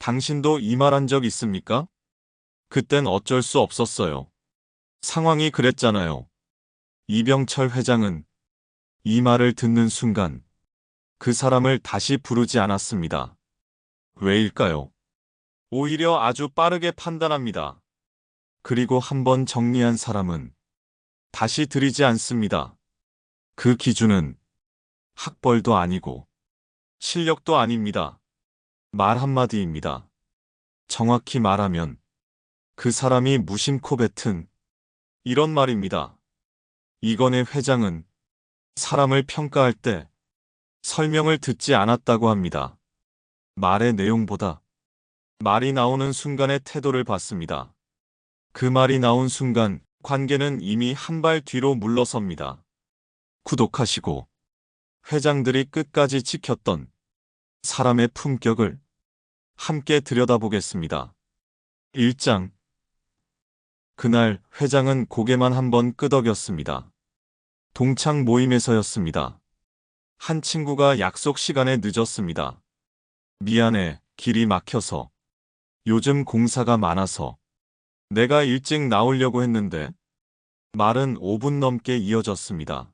당신도 이 말 한 적 있습니까? 그땐 어쩔 수 없었어요. 상황이 그랬잖아요. 이병철 회장은 이 말을 듣는 순간 그 사람을 다시 부르지 않았습니다. 왜일까요? 오히려 아주 빠르게 판단합니다. 그리고 한번 정리한 사람은 다시 들이지 않습니다. 그 기준은 학벌도 아니고 실력도 아닙니다. 말 한마디입니다. 정확히 말하면 그 사람이 무심코 뱉은 이런 말입니다. 이건희 회장은 사람을 평가할 때 설명을 듣지 않았다고 합니다. 말의 내용보다 말이 나오는 순간의 태도를 봤습니다. 그 말이 나온 순간 관계는 이미 한 발 뒤로 물러섭니다. 구독하시고 회장들이 끝까지 지켰던 사람의 품격을 함께 들여다보겠습니다. 1장. 그날 회장은 고개만 한번 끄덕였습니다. 동창 모임에서였습니다. 한 친구가 약속 시간에 늦었습니다. 미안해, 길이 막혀서. 요즘 공사가 많아서. 내가 일찍 나오려고 했는데. 말은 5분 넘게 이어졌습니다.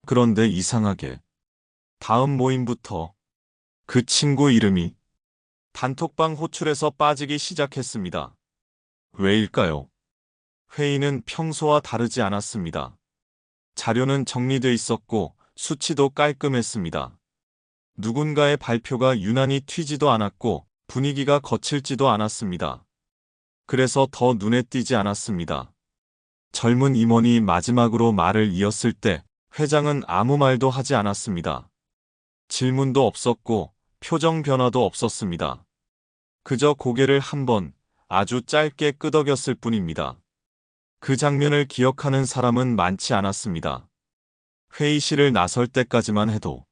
그런데 이상하게 다음 모임부터 그 친구 이름이 단톡방 호출에서 빠지기 시작했습니다. 왜일까요? 회의는 평소와 다르지 않았습니다. 자료는 정리돼 있었고 수치도 깔끔했습니다. 누군가의 발표가 유난히 튀지도 않았고 분위기가 거칠지도 않았습니다. 그래서 더 눈에 띄지 않았습니다. 젊은 임원이 마지막으로 말을 이었을 때 회장은 아무 말도 하지 않았습니다. 질문도 없었고 표정 변화도 없었습니다. 그저 고개를 한번 아주 짧게 끄덕였을 뿐입니다. 그 장면을 기억하는 사람은 많지 않았습니다. 회의실을 나설 때까지만 해도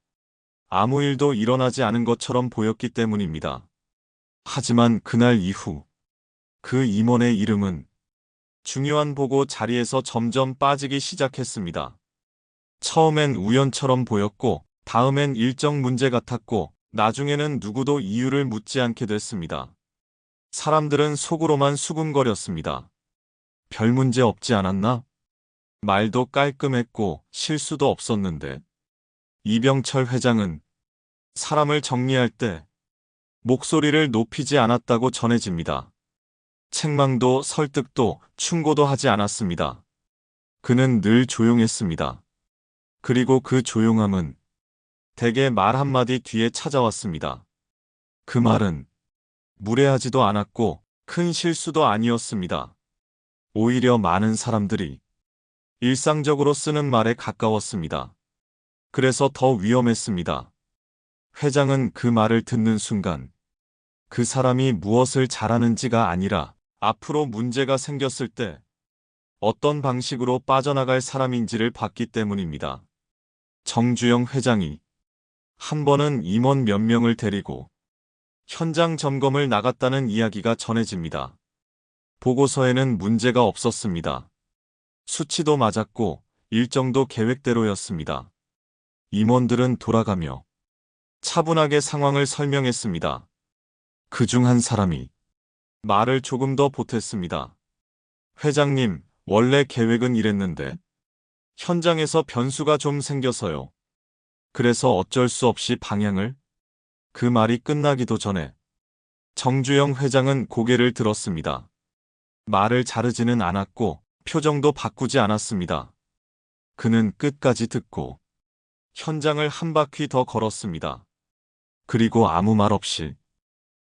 아무 일도 일어나지 않은 것처럼 보였기 때문입니다. 하지만 그날 이후 그 임원의 이름은 중요한 보고 자리에서 점점 빠지기 시작했습니다. 처음엔 우연처럼 보였고 다음엔 일정 문제 같았고 나중에는 누구도 이유를 묻지 않게 됐습니다. 사람들은 속으로만 수군거렸습니다. 별 문제 없지 않았나? 말도 깔끔했고 실수도 없었는데. 이병철 회장은 사람을 정리할 때 목소리를 높이지 않았다고 전해집니다. 책망도 설득도 충고도 하지 않았습니다. 그는 늘 조용했습니다. 그리고 그 조용함은 대개 말 한마디 뒤에 찾아왔습니다. 그 말은 무례하지도 않았고 큰 실수도 아니었습니다. 오히려 많은 사람들이 일상적으로 쓰는 말에 가까웠습니다. 그래서 더 위험했습니다. 회장은 그 말을 듣는 순간 그 사람이 무엇을 잘하는지가 아니라 앞으로 문제가 생겼을 때 어떤 방식으로 빠져나갈 사람인지를 봤기 때문입니다. 정주영 회장이 한 번은 임원 몇 명을 데리고 현장 점검을 나갔다는 이야기가 전해집니다. 보고서에는 문제가 없었습니다. 수치도 맞았고 일정도 계획대로였습니다. 임원들은 돌아가며 차분하게 상황을 설명했습니다. 그중 한 사람이 말을 조금 더 보탰습니다. 회장님, 원래 계획은 이랬는데 현장에서 변수가 좀 생겨서요. 그래서 어쩔 수 없이 방향을. 그 말이 끝나기도 전에 정주영 회장은 고개를 들었습니다. 말을 자르지는 않았고 표정도 바꾸지 않았습니다. 그는 끝까지 듣고 현장을 한 바퀴 더 걸었습니다. 그리고 아무 말 없이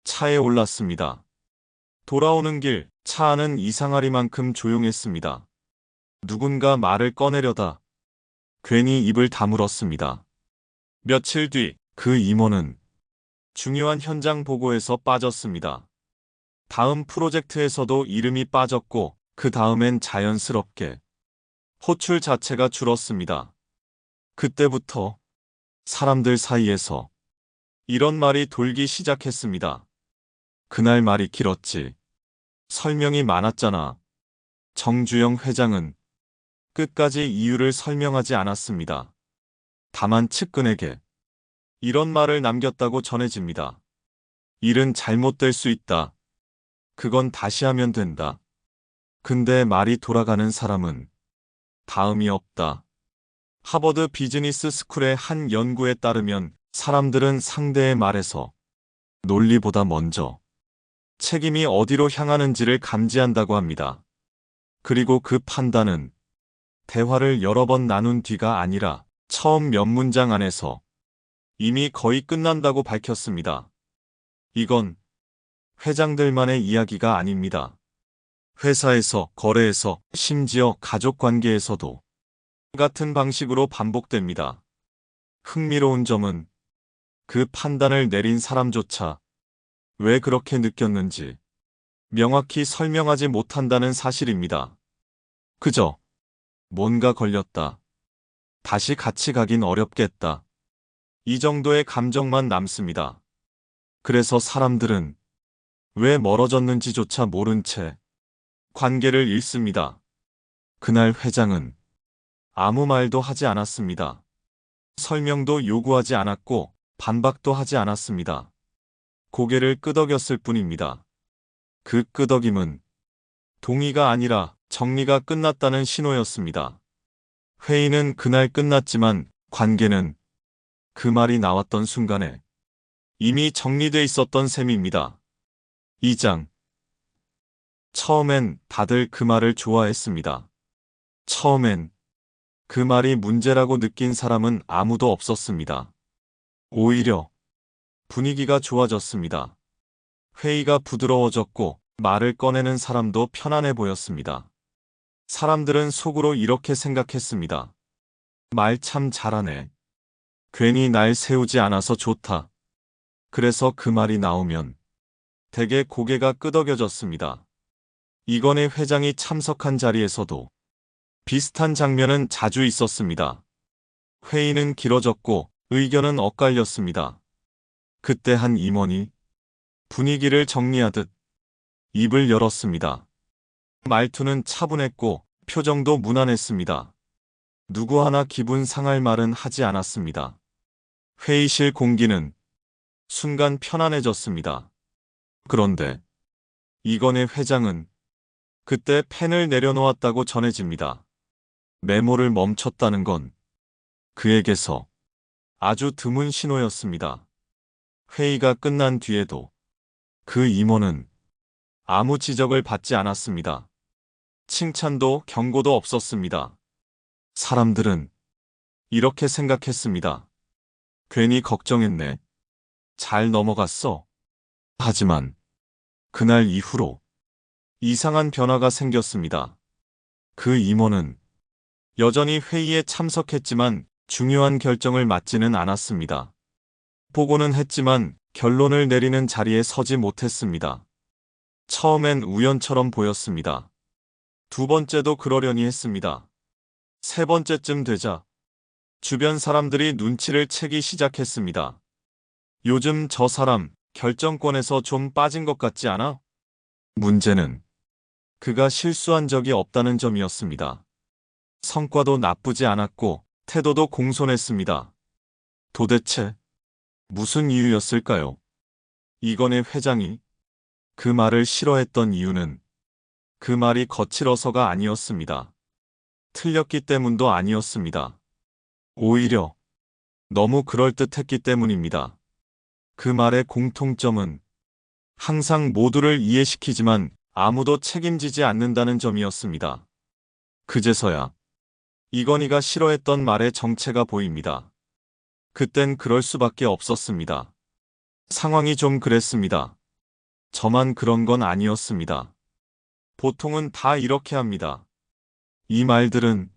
차에 올랐습니다. 돌아오는 길, 차 안은 이상하리만큼 조용했습니다. 누군가 말을 꺼내려다 괜히 입을 다물었습니다. 며칠 뒤 그 임원은 중요한 현장 보고에서 빠졌습니다. 다음 프로젝트에서도 이름이 빠졌고 그 다음엔 자연스럽게 호출 자체가 줄었습니다. 그때부터 사람들 사이에서 이런 말이 돌기 시작했습니다. 그날 말이 길었지. 설명이 많았잖아. 정주영 회장은 끝까지 이유를 설명하지 않았습니다. 다만 측근에게 이런 말을 남겼다고 전해집니다. 일은 잘못될 수 있다. 그건 다시 하면 된다. 근데 말이 돌아가는 사람은 다음이 없다. 하버드 비즈니스 스쿨의 한 연구에 따르면 사람들은 상대의 말에서 논리보다 먼저 책임이 어디로 향하는지를 감지한다고 합니다. 그리고 그 판단은 대화를 여러 번 나눈 뒤가 아니라 처음 몇 문장 안에서 이미 거의 끝난다고 밝혔습니다. 이건 회장들만의 이야기가 아닙니다. 회사에서, 거래에서, 심지어 가족 관계에서도 같은 방식으로 반복됩니다. 흥미로운 점은 그 판단을 내린 사람조차 왜 그렇게 느꼈는지 명확히 설명하지 못한다는 사실입니다. 그저 뭔가 걸렸다. 다시 같이 가긴 어렵겠다. 이 정도의 감정만 남습니다. 그래서 사람들은 왜 멀어졌는지조차 모른 채 관계를 잃습니다. 그날 회장은 아무 말도 하지 않았습니다. 설명도 요구하지 않았고 반박도 하지 않았습니다. 고개를 끄덕였을 뿐입니다. 그 끄덕임은 동의가 아니라 정리가 끝났다는 신호였습니다. 회의는 그날 끝났지만 관계는 그 말이 나왔던 순간에 이미 정리돼 있었던 셈입니다. 2장. 처음엔 다들 그 말을 좋아했습니다. 처음엔 그 말이 문제라고 느낀 사람은 아무도 없었습니다. 오히려 분위기가 좋아졌습니다. 회의가 부드러워졌고 말을 꺼내는 사람도 편안해 보였습니다. 사람들은 속으로 이렇게 생각했습니다. 말 참 잘하네. 괜히 날 세우지 않아서 좋다. 그래서 그 말이 나오면 대개 고개가 끄덕여졌습니다. 이건희 회장이 참석한 자리에서도 비슷한 장면은 자주 있었습니다. 회의는 길어졌고 의견은 엇갈렸습니다. 그때 한 임원이 분위기를 정리하듯 입을 열었습니다. 말투는 차분했고 표정도 무난했습니다. 누구 하나 기분 상할 말은 하지 않았습니다. 회의실 공기는 순간 편안해졌습니다. 그런데 이건희 회장은 그때 펜을 내려놓았다고 전해집니다. 메모를 멈췄다는 건 그에게서 아주 드문 신호였습니다. 회의가 끝난 뒤에도 그 임원은 아무 지적을 받지 않았습니다. 칭찬도 경고도 없었습니다. 사람들은 이렇게 생각했습니다. 괜히 걱정했네. 잘 넘어갔어. 하지만 그날 이후로 이상한 변화가 생겼습니다. 그 임원은 여전히 회의에 참석했지만 중요한 결정을 맡지는 않았습니다. 보고는 했지만 결론을 내리는 자리에 서지 못했습니다. 처음엔 우연처럼 보였습니다. 두 번째도 그러려니 했습니다. 세 번째쯤 되자 주변 사람들이 눈치를 채기 시작했습니다. 요즘 저 사람 결정권에서 좀 빠진 것 같지 않아? 문제는 그가 실수한 적이 없다는 점이었습니다. 성과도 나쁘지 않았고 태도도 공손했습니다. 도대체 무슨 이유였을까요? 이건희 회장이 그 말을 싫어했던 이유는 그 말이 거칠어서가 아니었습니다. 틀렸기 때문도 아니었습니다. 오히려 너무 그럴듯했기 때문입니다. 그 말의 공통점은 항상 모두를 이해시키지만 아무도 책임지지 않는다는 점이었습니다. 그제서야 이건희가 싫어했던 말의 정체가 보입니다. 그땐 그럴 수밖에 없었습니다. 상황이 좀 그랬습니다. 저만 그런 건 아니었습니다. 보통은 다 이렇게 합니다. 이 말들은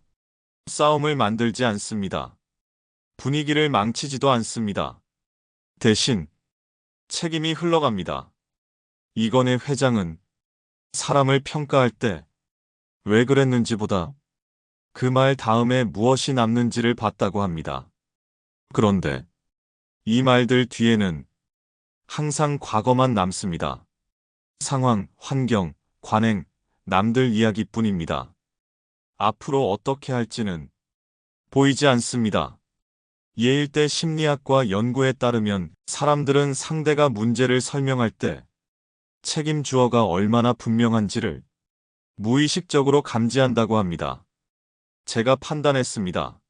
싸움을 만들지 않습니다. 분위기를 망치지도 않습니다. 대신 책임이 흘러갑니다. 이건희 회장은 사람을 평가할 때 왜 그랬는지보다 그 말 다음에 무엇이 남는지를 봤다고 합니다. 그런데 이 말들 뒤에는 항상 과거만 남습니다. 상황, 환경, 관행, 남들 이야기뿐입니다. 앞으로 어떻게 할지는 보이지 않습니다. 예일대 심리학과 연구에 따르면 사람들은 상대가 문제를 설명할 때 책임 주어가 얼마나 분명한지를 무의식적으로 감지한다고 합니다. 제가 판단했습니다.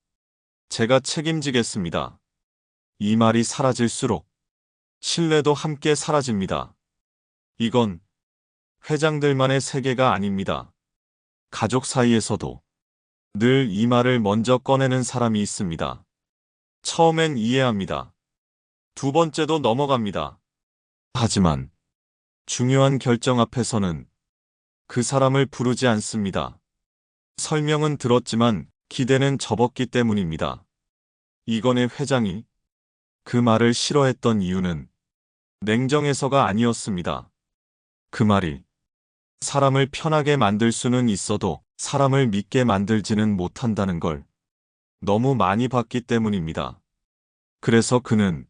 제가 책임지겠습니다. 이 말이 사라질수록 신뢰도 함께 사라집니다. 이건 회장들만의 세계가 아닙니다. 가족 사이에서도 늘 이 말을 먼저 꺼내는 사람이 있습니다. 처음엔 이해합니다. 두 번째도 넘어갑니다. 하지만 중요한 결정 앞에서는 그 사람을 부르지 않습니다. 설명은 들었지만 기대는 접었기 때문입니다. 이건의 회장이 그 말을 싫어했던 이유는 냉정해서가 아니었습니다. 그 말이 사람을 편하게 만들 수는 있어도 사람을 믿게 만들지는 못한다는 걸 너무 많이 봤기 때문입니다. 그래서 그는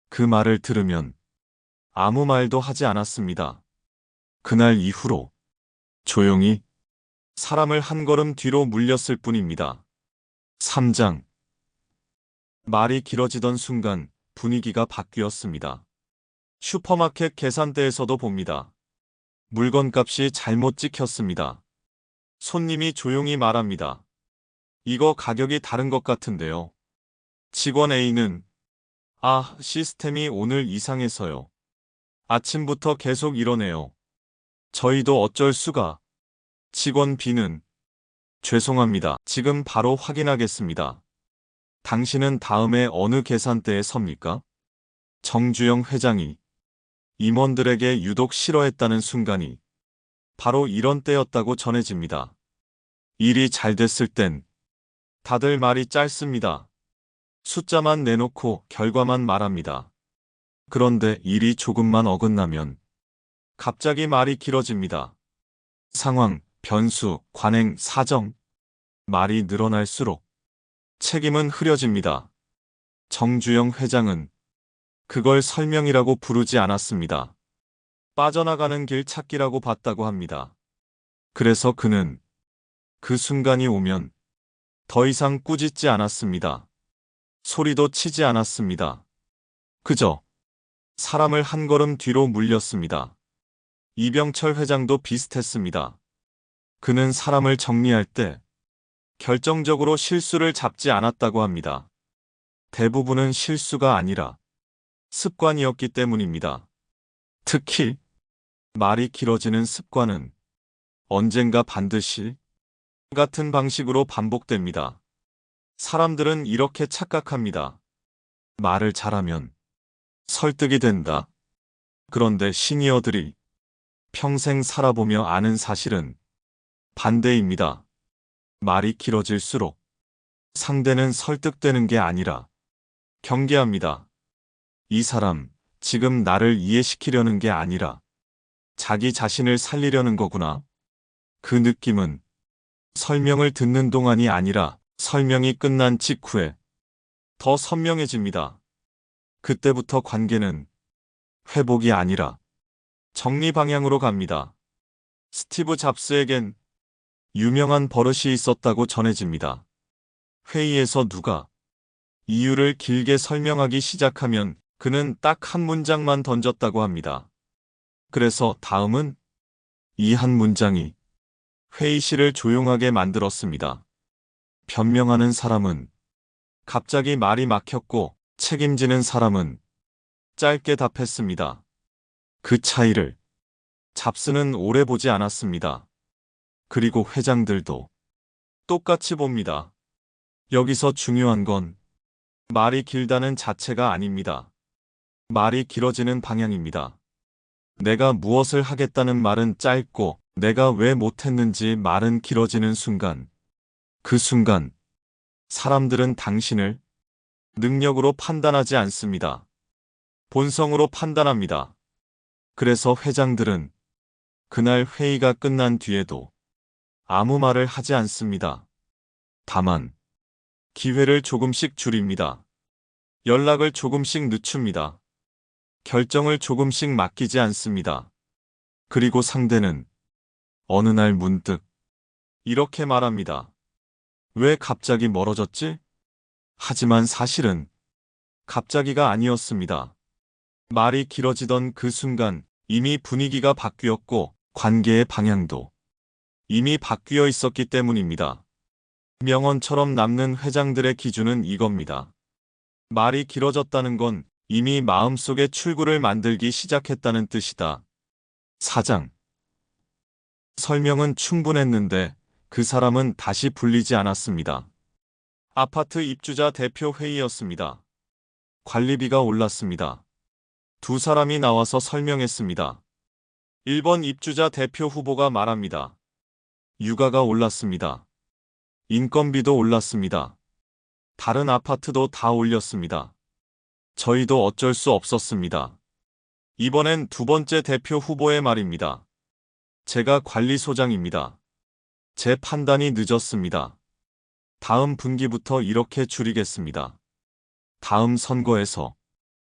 그 말을 들으면 아무 말도 하지 않았습니다. 그날 이후로 조용히 사람을 한 걸음 뒤로 물렸을 뿐입니다. 3장. 말이 길어지던 순간 분위기가 바뀌었습니다. 슈퍼마켓 계산대에서도 봅니다. 물건값이 잘못 찍혔습니다. 손님이 조용히 말합니다. 이거 가격이 다른 것 같은데요. 직원 A는 시스템이 오늘 이상해서요. 아침부터 계속 이러네요. 저희도 어쩔 수가. 직원 B는 죄송합니다. 지금 바로 확인하겠습니다. 당신은 다음에 어느 계산대에 섭니까? 정주영 회장이 임원들에게 유독 싫어했다는 순간이 바로 이런 때였다고 전해집니다. 일이 잘 됐을 땐 다들 말이 짧습니다. 숫자만 내놓고 결과만 말합니다. 그런데 일이 조금만 어긋나면 갑자기 말이 길어집니다. 상황, 변수, 관행, 사정. 말이 늘어날수록 책임은 흐려집니다. 정주영 회장은 그걸 설명이라고 부르지 않았습니다. 빠져나가는 길 찾기라고 봤다고 합니다. 그래서 그는 그 순간이 오면 더 이상 꾸짖지 않았습니다. 소리도 치지 않았습니다. 그저 사람을 한 걸음 뒤로 물렸습니다. 이병철 회장도 비슷했습니다. 그는 사람을 정리할 때 결정적으로 실수를 잡지 않았다고 합니다. 대부분은 실수가 아니라 습관이었기 때문입니다. 특히 말이 길어지는 습관은 언젠가 반드시 같은 방식으로 반복됩니다. 사람들은 이렇게 착각합니다. 말을 잘하면 설득이 된다. 그런데 시니어들이 평생 살아보며 아는 사실은 반대입니다. 말이 길어질수록 상대는 설득되는 게 아니라 경계합니다. 이 사람, 지금 나를 이해시키려는 게 아니라 자기 자신을 살리려는 거구나. 그 느낌은 설명을 듣는 동안이 아니라 설명이 끝난 직후에 더 선명해집니다. 그때부터 관계는 회복이 아니라 정리 방향으로 갑니다. 스티브 잡스에겐 유명한 버릇이 있었다고 전해집니다. 회의에서 누가 이유를 길게 설명하기 시작하면 그는 딱 한 문장만 던졌다고 합니다. 그래서 다음은 이 한 문장이 회의실을 조용하게 만들었습니다. 변명하는 사람은 갑자기 말이 막혔고 책임지는 사람은 짧게 답했습니다. 그 차이를 잡스는 오래 보지 않았습니다. 그리고 회장들도 똑같이 봅니다. 여기서 중요한 건 말이 길다는 자체가 아닙니다. 말이 길어지는 방향입니다. 내가 무엇을 하겠다는 말은 짧고 내가 왜 못했는지 말은 길어지는 순간, 그 순간 사람들은 당신을 능력으로 판단하지 않습니다. 본성으로 판단합니다. 그래서 회장들은 그날 회의가 끝난 뒤에도 아무 말을 하지 않습니다. 다만 기회를 조금씩 줄입니다. 연락을 조금씩 늦춥니다. 결정을 조금씩 맡기지 않습니다. 그리고 상대는 어느 날 문득 이렇게 말합니다. 왜 갑자기 멀어졌지? 하지만 사실은 갑자기가 아니었습니다. 말이 길어지던 그 순간 이미 분위기가 바뀌었고 관계의 방향도 이미 바뀌어 있었기 때문입니다. 명언처럼 남는 회장들의 기준은 이겁니다. 말이 길어졌다는 건 이미 마음속에 출구를 만들기 시작했다는 뜻이다. 사장. 설명은 충분했는데 그 사람은 다시 불리지 않았습니다. 아파트 입주자 대표 회의였습니다. 관리비가 올랐습니다. 두 사람이 나와서 설명했습니다. 1번 입주자 대표 후보가 말합니다. 유가가 올랐습니다. 인건비도 올랐습니다. 다른 아파트도 다 올렸습니다. 저희도 어쩔 수 없었습니다. 이번엔 두 번째 대표 후보의 말입니다. 제가 관리소장입니다. 제 판단이 늦었습니다. 다음 분기부터 이렇게 줄이겠습니다. 다음 선거에서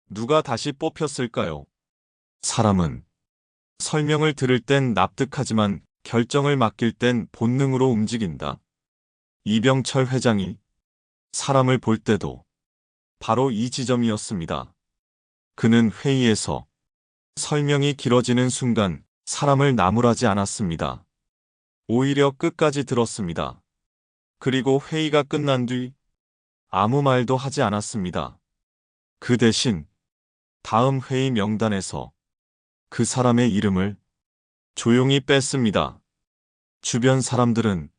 누가 다시 뽑혔을까요? 사람은 설명을 들을 땐 납득하지만 결정을 맡길 땐 본능으로 움직인다. 이병철 회장이 사람을 볼 때도 바로 이 지점이었습니다. 그는 회의에서 설명이 길어지는 순간 사람을 나무라지 않았습니다. 오히려 끝까지 들었습니다. 그리고 회의가 끝난 뒤 아무 말도 하지 않았습니다. 그 대신 다음 회의 명단에서 그 사람의 이름을 조용히 뺐습니다. 주변 사람들은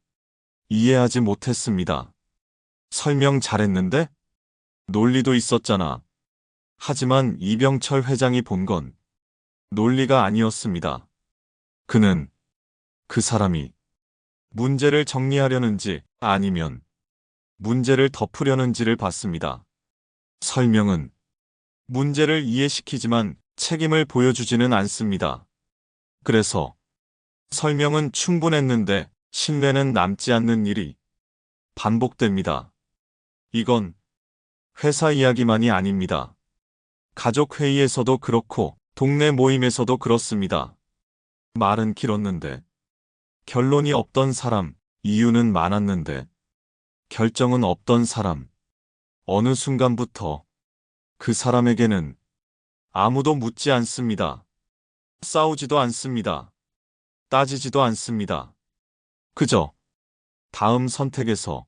이해하지 못했습니다. 설명 잘했는데? 논리도 있었잖아. 하지만 이병철 회장이 본 건 논리가 아니었습니다. 그는 그 사람이 문제를 정리하려는지 아니면 문제를 덮으려는지를 봤습니다. 설명은 문제를 이해시키지만 책임을 보여주지는 않습니다. 그래서 설명은 충분했는데 신뢰는 남지 않는 일이 반복됩니다. 이건 회사 이야기만이 아닙니다. 가족 회의에서도 그렇고 동네 모임에서도 그렇습니다. 말은 길었는데 결론이 없던 사람, 이유는 많았는데 결정은 없던 사람. 어느 순간부터 그 사람에게는 아무도 묻지 않습니다. 싸우지도 않습니다. 따지지도 않습니다. 그저 다음 선택에서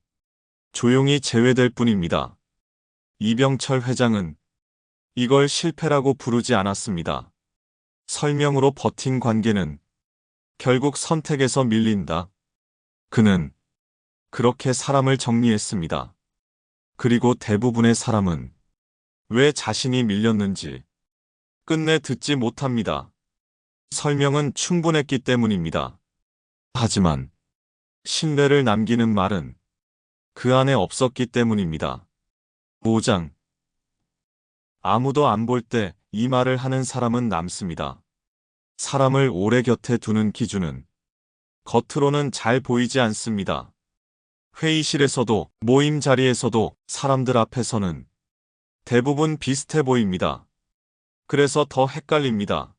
조용히 제외될 뿐입니다. 이병철 회장은 이걸 실패라고 부르지 않았습니다. 설명으로 버틴 관계는 결국 선택에서 밀린다. 그는 그렇게 사람을 정리했습니다. 그리고 대부분의 사람은 왜 자신이 밀렸는지 끝내 듣지 못합니다. 설명은 충분했기 때문입니다. 하지만 신뢰를 남기는 말은 그 안에 없었기 때문입니다. 5장. 아무도 안 볼 때 이 말을 하는 사람은 남습니다. 사람을 오래 곁에 두는 기준은 겉으로는 잘 보이지 않습니다. 회의실에서도 모임 자리에서도 사람들 앞에서는 대부분 비슷해 보입니다. 그래서 더 헷갈립니다.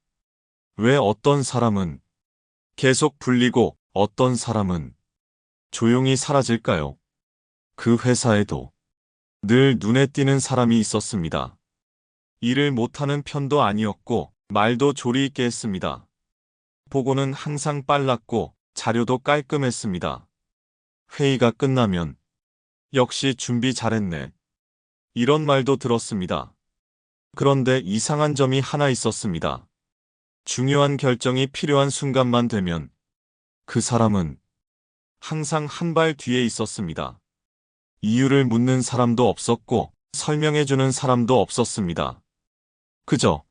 왜 어떤 사람은 계속 불리고 어떤 사람은 조용히 사라질까요? 그 회사에도 늘 눈에 띄는 사람이 있었습니다. 일을 못하는 편도 아니었고 말도 조리 있게 했습니다. 보고는 항상 빨랐고 자료도 깔끔했습니다. 회의가 끝나면 역시 준비 잘했네. 이런 말도 들었습니다. 그런데 이상한 점이 하나 있었습니다. 중요한 결정이 필요한 순간만 되면 그 사람은 항상 한 발 뒤에 있었습니다. 이유를 묻는 사람도 없었고 설명해주는 사람도 없었습니다. 그저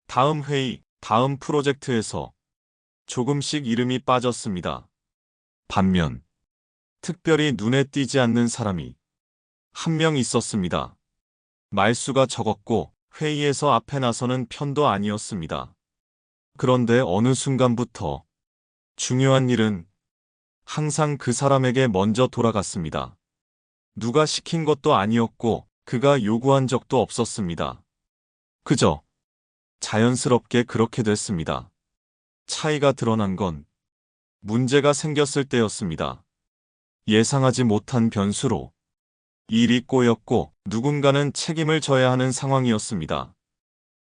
다음 회의, 다음 프로젝트에서 조금씩 이름이 빠졌습니다. 반면 특별히 눈에 띄지 않는 사람이 한 명 있었습니다. 말수가 적었고 회의에서 앞에 나서는 편도 아니었습니다. 그런데 어느 순간부터 중요한 일은 항상 그 사람에게 먼저 돌아갔습니다. 누가 시킨 것도 아니었고 그가 요구한 적도 없었습니다. 그저 자연스럽게 그렇게 됐습니다. 차이가 드러난 건 문제가 생겼을 때였습니다. 예상하지 못한 변수로 일이 꼬였고 누군가는 책임을 져야 하는 상황이었습니다.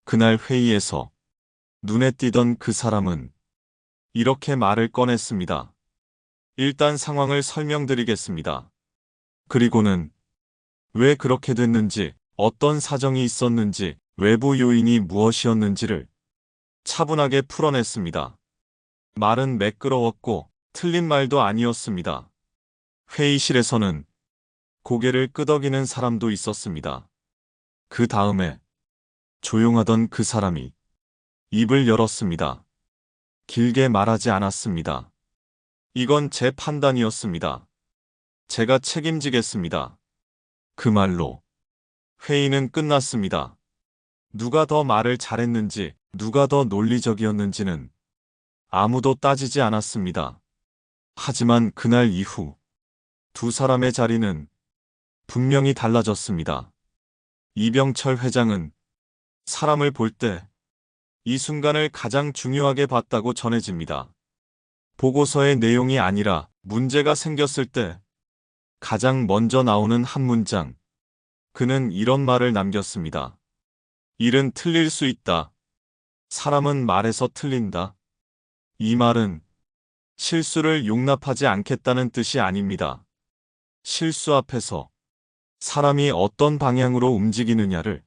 그날 회의에서 눈에 띄던 그 사람은 이렇게 말을 꺼냈습니다. 일단 상황을 설명드리겠습니다. 그리고는 왜 그렇게 됐는지, 어떤 사정이 있었는지, 외부 요인이 무엇이었는지를 차분하게 풀어냈습니다. 말은 매끄러웠고 틀린 말도 아니었습니다. 회의실에서는 고개를 끄덕이는 사람도 있었습니다. 그 다음에 조용하던 그 사람이 입을 열었습니다. 길게 말하지 않았습니다. 이건 제 판단이었습니다. 제가 책임지겠습니다. 그 말로 회의는 끝났습니다. 누가 더 말을 잘했는지, 누가 더 논리적이었는지는 아무도 따지지 않았습니다. 하지만 그날 이후 두 사람의 자리는 분명히 달라졌습니다. 이병철 회장은 사람을 볼 때 이 순간을 가장 중요하게 봤다고 전해집니다. 보고서의 내용이 아니라 문제가 생겼을 때 가장 먼저 나오는 한 문장. 그는 이런 말을 남겼습니다. 일은 틀릴 수 있다. 사람은 말에서 틀린다. 이 말은 실수를 용납하지 않겠다는 뜻이 아닙니다. 실수 앞에서 사람이 어떤 방향으로 움직이느냐를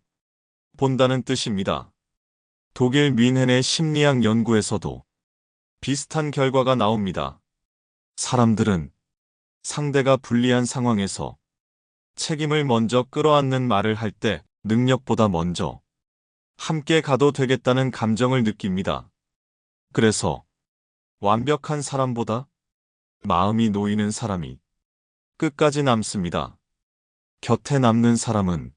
본다는 뜻입니다. 독일 뮌헨의 심리학 연구에서도 비슷한 결과가 나옵니다. 사람들은 상대가 불리한 상황에서 책임을 먼저 끌어안는 말을 할 때 능력보다 먼저 함께 가도 되겠다는 감정을 느낍니다. 그래서 완벽한 사람보다 마음이 놓이는 사람이 끝까지 남습니다. 곁에 남는 사람은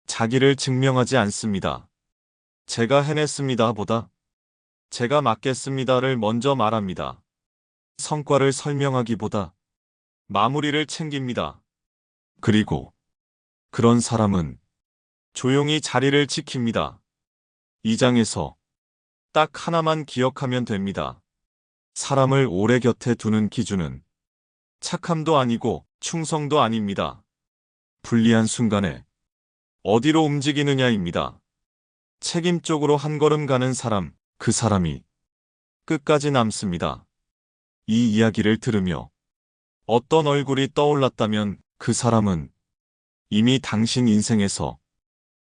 자기를 증명하지 않습니다. 제가 해냈습니다 보다 제가 맡겠습니다를 먼저 말합니다. 성과를 설명하기보다 마무리를 챙깁니다. 그리고 그런 사람은 조용히 자리를 지킵니다. 이 장에서 딱 하나만 기억하면 됩니다. 사람을 오래 곁에 두는 기준은 착함도 아니고 충성도 아닙니다. 불리한 순간에 어디로 움직이느냐입니다. 책임 쪽으로 한 걸음 가는 사람, 그 사람이 끝까지 남습니다. 이 이야기를 들으며 어떤 얼굴이 떠올랐다면 그 사람은 이미 당신 인생에서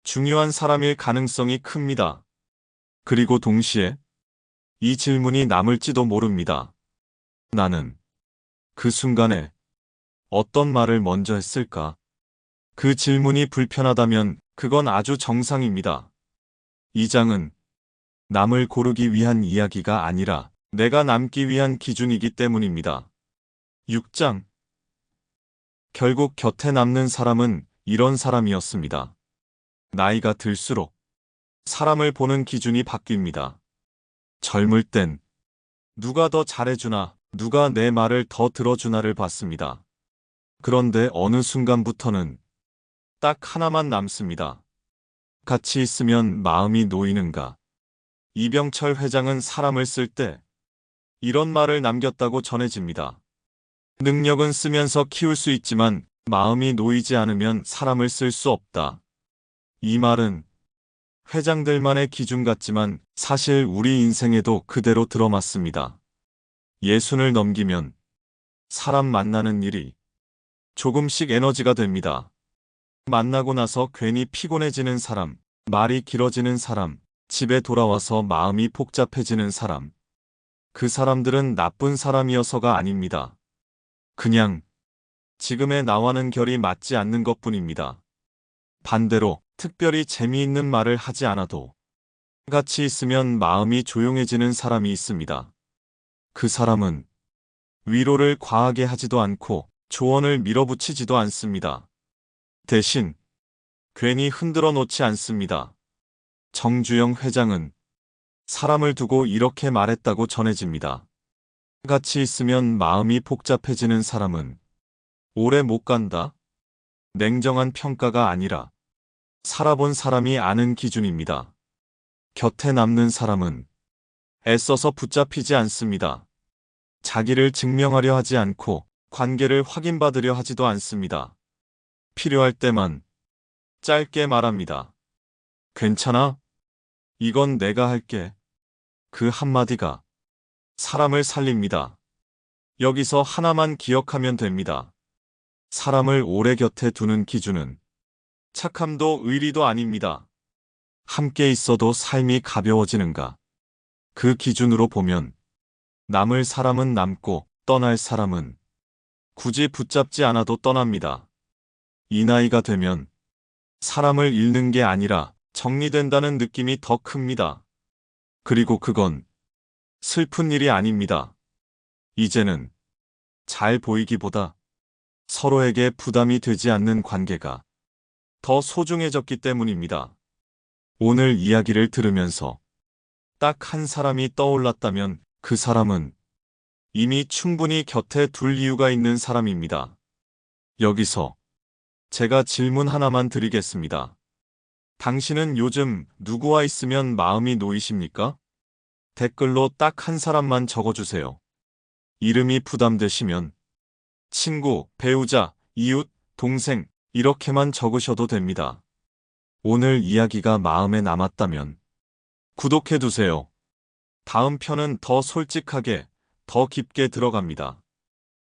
중요한 사람일 가능성이 큽니다. 그리고 동시에 이 질문이 남을지도 모릅니다. 나는 그 순간에 어떤 말을 먼저 했을까? 그 질문이 불편하다면 그건 아주 정상입니다. 이 장은 남을 고르기 위한 이야기가 아니라 내가 남기 위한 기준이기 때문입니다. 6장. 결국 곁에 남는 사람은 이런 사람이었습니다. 나이가 들수록 사람을 보는 기준이 바뀝니다. 젊을 땐 누가 더 잘해주나, 누가 내 말을 더 들어주나를 봤습니다. 그런데 어느 순간부터는 딱 하나만 남습니다. 같이 있으면 마음이 놓이는가. 이병철 회장은 사람을 쓸 때 이런 말을 남겼다고 전해집니다. 능력은 쓰면서 키울 수 있지만 마음이 놓이지 않으면 사람을 쓸 수 없다. 이 말은 회장들만의 기준 같지만 사실 우리 인생에도 그대로 들어맞습니다. 예순을 넘기면 사람 만나는 일이 조금씩 에너지가 됩니다. 만나고 나서 괜히 피곤해지는 사람, 말이 길어지는 사람, 집에 돌아와서 마음이 복잡해지는 사람. 그 사람들은 나쁜 사람이어서가 아닙니다. 그냥 지금의 나와는 결이 맞지 않는 것뿐입니다. 반대로 특별히 재미있는 말을 하지 않아도 같이 있으면 마음이 조용해지는 사람이 있습니다. 그 사람은 위로를 과하게 하지도 않고 조언을 밀어붙이지도 않습니다. 대신 괜히 흔들어 놓지 않습니다. 정주영 회장은 사람을 두고 이렇게 말했다고 전해집니다. 같이 있으면 마음이 복잡해지는 사람은 오래 못 간다. 냉정한 평가가 아니라 살아본 사람이 아는 기준입니다. 곁에 남는 사람은 애써서 붙잡히지 않습니다. 자기를 증명하려 하지 않고 관계를 확인받으려 하지도 않습니다. 필요할 때만 짧게 말합니다. 괜찮아? 이건 내가 할게. 그 한마디가 사람을 살립니다. 여기서 하나만 기억하면 됩니다. 사람을 오래 곁에 두는 기준은 착함도 의리도 아닙니다. 함께 있어도 삶이 가벼워지는가. 그 기준으로 보면 남을 사람은 남고 떠날 사람은 굳이 붙잡지 않아도 떠납니다. 이 나이가 되면 사람을 잃는 게 아니라 정리된다는 느낌이 더 큽니다. 그리고 그건 슬픈 일이 아닙니다. 이제는 잘 보이기보다 서로에게 부담이 되지 않는 관계가 더 소중해졌기 때문입니다. 오늘 이야기를 들으면서 딱 한 사람이 떠올랐다면 그 사람은 이미 충분히 곁에 둘 이유가 있는 사람입니다. 여기서 제가 질문 하나만 드리겠습니다. 당신은 요즘 누구와 있으면 마음이 놓이십니까? 댓글로 딱 한 사람만 적어주세요. 이름이 부담되시면 친구, 배우자, 이웃, 동생 이렇게만 적으셔도 됩니다. 오늘 이야기가 마음에 남았다면 구독해두세요. 다음 편은 더 솔직하게, 더 깊게 들어갑니다.